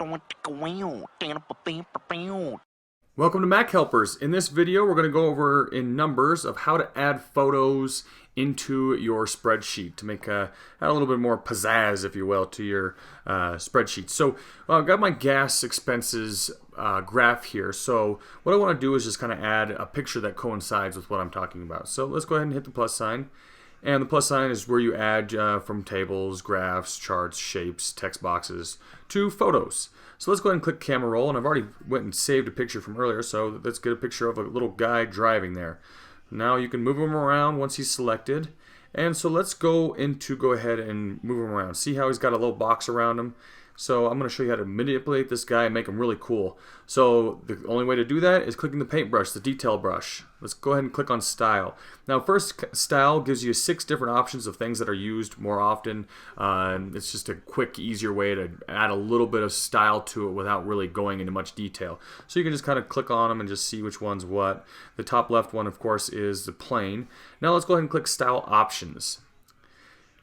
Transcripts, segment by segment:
Welcome to Mac Helpers. In this video, we're going to go over in numbers of how to add photos into your spreadsheet to make add a little bit more pizzazz, if you will, to your spreadsheet. So I've got my gas expenses graph here. So what I want to do is just kind of add a picture that coincides with what I'm talking about. So let's go ahead and hit the plus sign. And the plus sign is where you add from tables, graphs, charts, shapes, text boxes to photos. So let's go ahead and click camera roll, and I've already went and saved a picture from earlier, so let's get a picture of a little guy driving there. Now you can move him around once he's selected. And so let's go ahead and move him around. See how he's got a little box around him? So I'm going to show you how to manipulate this guy and make him really cool. So the only way to do that is clicking the paintbrush, the detail brush. Let's go ahead and click on style. Now first, style gives you 6 different options of things that are used more often. It's just a quick, easier way to add a little bit of style to it without really going into much detail. So you can just kind of click on them and just see which one's what. The top left one, of course, is the plain. Now let's go ahead and click style options.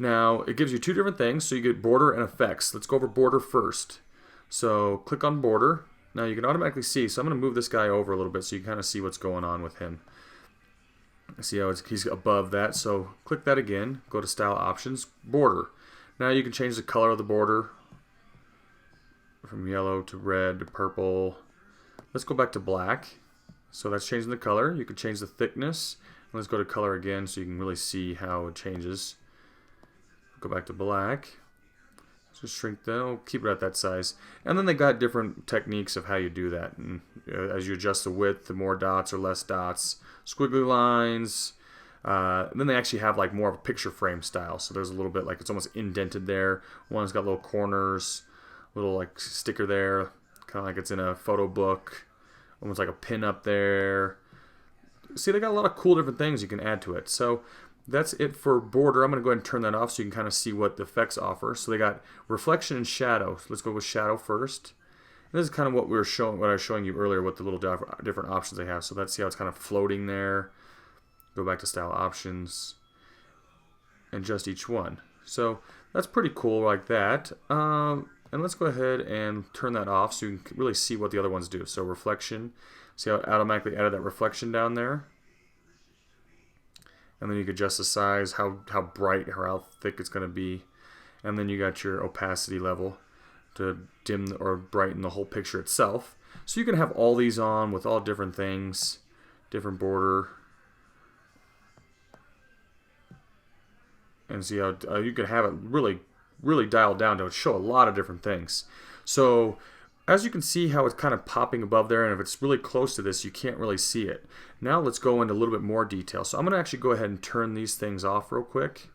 Now, it gives you 2 different things, so you get border and effects. Let's go over border first. So, click on border. Now, you can automatically see, so I'm going to move this guy over a little bit so you kind of see what's going on with him. See how he's above that, so click that again. Go to style options, border. Now, you can change the color of the border from yellow to red to purple. Let's go back to black. So, that's changing the color. You can change the thickness. Let's go to color again so you can really see how it changes. Go back to black. Just shrink that. I'll keep it at that size. And then they got different techniques of how you do that. And as you adjust the width, the more dots or less dots, squiggly lines. And then they actually have like more of a picture frame style. So there's a little bit like it's almost indented there. One's got little corners, little like sticker there, kind of like it's in a photo book. Almost like a pin up there. See, they got a lot of cool different things you can add to it. So that's it for border. I'm going to go ahead and turn that off so you can kind of see what the effects offer. So they got reflection and shadow. So let's go with shadow first. And this is kind of what I was showing you earlier, what the little different options they have. So let's see how it's kind of floating there. Go back to style options and adjust each one. So that's pretty cool like that. And let's go ahead and turn that off so you can really see what the other ones do. So reflection. See how it automatically added that reflection down there? And then you can adjust the size, how bright or how thick it's going to be. And then you got your opacity level to dim or brighten the whole picture itself. So you can have all these on with all different things, different border. And see how you can have it really dialed down to show a lot of different things. So as you can see how it's kind of popping above there, and if it's really close to this, you can't really see it. Now let's go into a little bit more detail. So I'm going to actually go ahead and turn these things off real quick,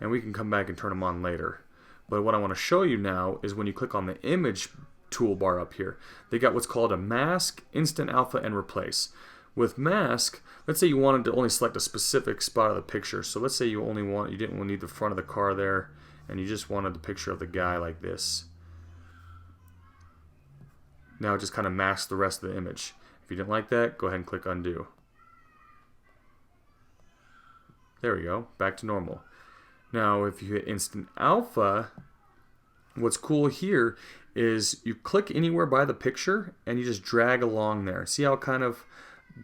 and we can come back and turn them on later. But what I want to show you now is when you click on the image toolbar up here, they got what's called a mask, instant alpha, and replace. With mask, let's say you wanted to only select a specific spot of the picture. So let's say you didn't need the front of the car there, and you just wanted the picture of the guy like this. Now it just kind of masks the rest of the image. If you didn't like that, go ahead and click undo. There we go, back to normal. Now if you hit instant alpha, what's cool here is you click anywhere by the picture and you just drag along there. See how it kind of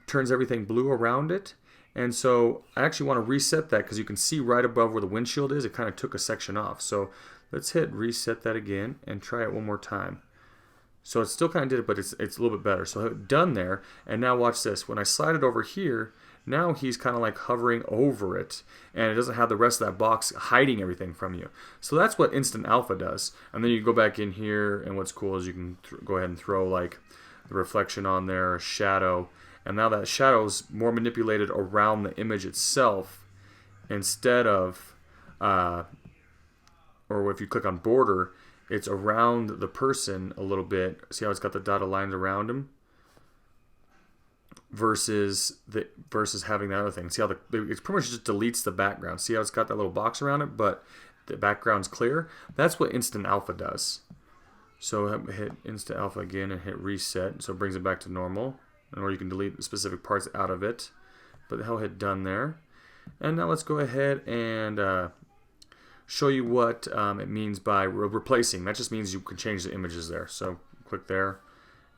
turns everything blue around it? And so I actually want to reset that because you can see right above where the windshield is, it kind of took a section off. So let's hit reset that again and try it one more time. So it still kind of did it, but it's a little bit better. So done there, and now watch this. When I slide it over here, now he's kind of like hovering over it, and it doesn't have the rest of that box hiding everything from you. So that's what Instant Alpha does. And then you go back in here, and what's cool is you can go ahead and throw like the reflection on there, shadow, and now that shadow's more manipulated around the image itself instead of, or if you click on border, it's around the person a little bit. See how it's got the dotted lines around him? Versus having that other thing. See how it pretty much just deletes the background. See how it's got that little box around it, but the background's clear? That's what Instant Alpha does. So hit Instant Alpha again and hit reset. So it brings it back to normal. Or you can delete specific parts out of it. But I'll hit done there. And now let's go ahead and show you what it means by replacing. That just means you can change the images there. So click there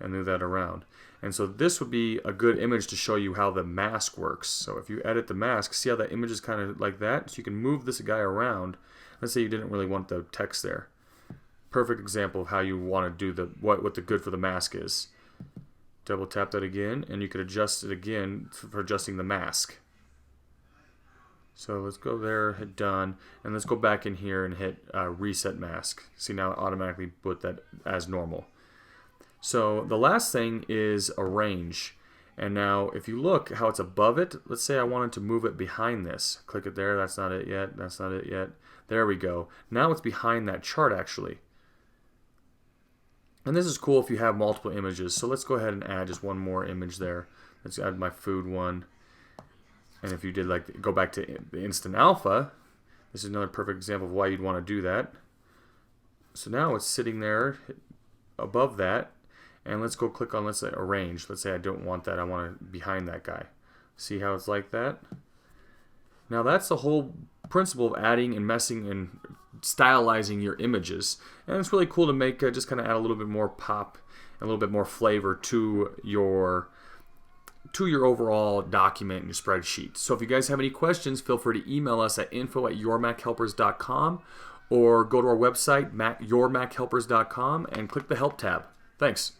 and move that around. And so this would be a good image to show you how the mask works. So if you edit the mask, see how that image is kind of like that? So you can move this guy around. Let's say you didn't really want the text there. Perfect example of how you want to do what the good for the mask is. Double tap that again, and you could adjust it again for adjusting the mask. So let's go there, hit done, and let's go back in here and hit reset mask. See, now it automatically put that as normal. So the last thing is arrange. And now if you look how it's above it, let's say I wanted to move it behind this. Click it there, that's not it yet, that's not it yet. There we go. Now it's behind that chart actually. And this is cool if you have multiple images. So let's go ahead and add just one more image there. Let's add my food one. And if you did like go back to the instant alpha, this is another perfect example of why you'd want to do that. So now it's sitting there above that. And let's go click on, let's say, arrange. Let's say I don't want that. I want it behind that guy. See how it's like that? Now that's the whole principle of adding and messing and stylizing your images. And it's really cool to make, just kind of add a little bit more pop and a little bit more flavor to your overall document and your spreadsheet. So if you guys have any questions, feel free to email us at info@yourmachelpers.com or go to our website, yourmachelpers.com, and click the Help tab. Thanks.